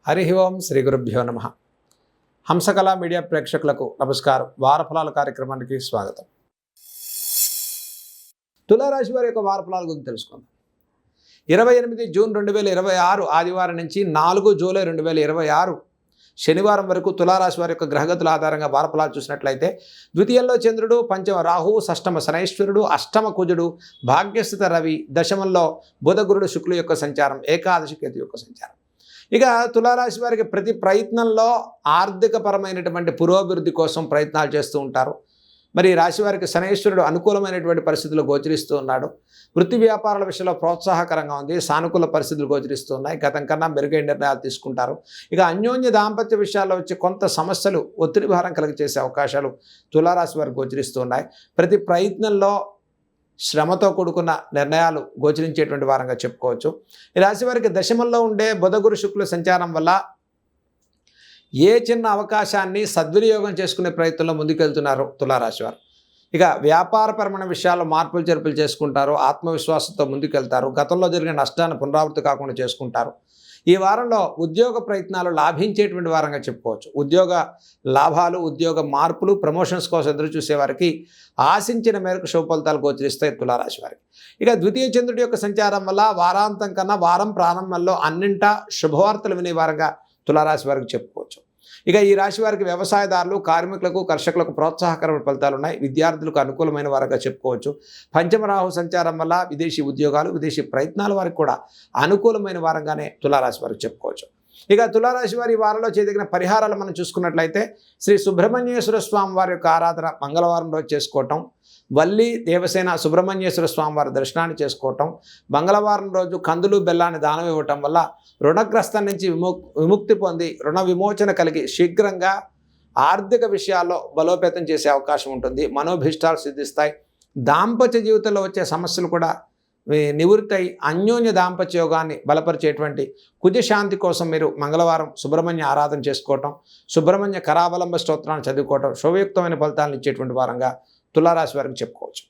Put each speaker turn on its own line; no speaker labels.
హరి ఓం శ్రీ గురుభ్యో నమః. హంసకళ మీడియా ప్రేక్షకులకు నమస్కారం. వారఫలాల కార్యక్రమానికి స్వాగతం. తులారాశి వారి యొక్క వారఫలాల గురించి తెలుసుకుందాం. 28 జూన్ 2026 ఆదివారం నుంచి 4 జూలై 2026 శనివారం వరకు తులారాశి వారి యొక్క గ్రహగతుల ఆధారంగా వారఫలాలు చూసినట్లయితే ద్వితీయంలో చంద్రుడు, పంచమ రాహు, షష్టమ శనైశ్వరుడు, అష్టమ కుజుడు, భాగ్యస్థిత రవి, దశమంలో బుధ గురుడు శుక్లు యొక్క సంచారం, ఏకాదశి కేతు యొక్క సంచారం. ఇక తులారాశి వారికి ప్రతి ప్రయత్నంలో ఆర్థికపరమైనటువంటి పురోభివృద్ధి కోసం ప్రయత్నాలు చేస్తూ ఉంటారు. మరి రాశి వారికి శనైశ్వరుడు అనుకూలమైనటువంటి పరిస్థితులు గోచరిస్తూ ఉన్నాడు. వృత్తి వ్యాపారాల విషయంలో ప్రోత్సాహకరంగా ఉంది. సానుకూల పరిస్థితులు గోచరిస్తూ ఉన్నాయి. గతం కన్నా మెరుగైన నిర్ణయాలు తీసుకుంటారు. ఇక అన్యోన్య దాంపత్య విషయాల్లో వచ్చి కొంత సమస్యలు, ఒత్తిడి భారం కలిగజేసే అవకాశాలు తులారాశి వారికి గోచరిస్తూ ఉన్నాయి. ప్రతి ప్రయత్నంలో శ్రమతో కూడుకున్న నిర్ణయాలు గోచరించేటువంటి వారంగా చెప్పుకోవచ్చు. ఈ రాశి వారికి దశమంలో ఉండే బుధ గురు శుక్ల సంచారం వల్ల ఏ చిన్న అవకాశాన్ని సద్వినియోగం చేసుకునే ప్రయత్నంలో ముందుకెళ్తున్నారు తులారాశి వారు. ఇక వ్యాపారపరమైన విషయాల్లో మార్పులు చేర్పులు చేసుకుంటారు. ఆత్మవిశ్వాసంతో ముందుకెళ్తారు. గతంలో జరిగిన నష్టాన్ని పునరావృత్తి కాకుండా చేసుకుంటారు. ఈ వారంలో ఉద్యోగ ప్రయత్నాలు లాభించేటువంటి వారంగా చెప్పుకోవచ్చు. ఉద్యోగ లాభాలు, ఉద్యోగ మార్పులు, ప్రమోషన్స్ కోసం ఎదురు చూసే వారికి ఆశించిన మేరకు శుభ ఫలితాలు గోచరిస్తాయి తులారాశి వారికి. ఇక ద్వితీయ చంద్రుడి యొక్క సంచారం వల్ల వారాంతం కన్నా వారం ప్రారంభంలో అన్నింటా శుభవార్తలు వినే వారంగా తులారాశి వారికి చెప్పుకోవచ్చు. ఇక ఈ రాశి వారికి వ్యవసాయదారులు, కార్మికులకు, కర్షకులకు ప్రోత్సాహకరమైన ఫలితాలు ఉన్నాయి. విద్యార్థులకు అనుకూలమైన వారంగా చెప్పుకోవచ్చు. పంచమ రాహు సంచారం వల్ల విదేశీ ఉద్యోగాలు, విదేశీ ప్రయత్నాల వారికి కూడా అనుకూలమైన వారంగానే తులారాశి వారికి చెప్పుకోవచ్చు. ఇక తులారాశి వారి ఈ వారంలో చేయదగిన పరిహారాలు మనం చూసుకున్నట్లయితే శ్రీ సుబ్రహ్మణ్యేశ్వర స్వామి వారి యొక్క ఆరాధన మంగళవారం రోజు చేసుకోవటం, వల్లి దేవసేన సుబ్రహ్మణ్యేశ్వర స్వామి వారి దర్శనాన్ని చేసుకోవటం, మంగళవారం రోజు కందులు బెల్లాన్ని దానం ఇవ్వటం వల్ల రుణగ్రస్తం నుంచి విముక్తి పొంది రుణ విమోచన కలిగి శీఘ్రంగా ఆర్థిక విషయాల్లో బలోపేతం చేసే అవకాశం ఉంటుంది. మనోభీష్టాలు సిద్ధిస్తాయి. దాంపత్య జీవితంలో వచ్చే సమస్యలు కూడా నివృత్తై అన్యోన్య దాంపత్య యోగాన్ని బలపరిచేటువంటి కుజశాంతి కోసం మీరు మంగళవారం సుబ్రహ్మణ్య ఆరాధన చేసుకోవటం, సుబ్రహ్మణ్య కరావలంబ స్తోత్రాన్ని చదువుకోవటం శుభయుక్తమైన ఫలితాలను ఇచ్చేటువంటి వారంగా తులారాశి వారికి చెప్పుకోవచ్చు.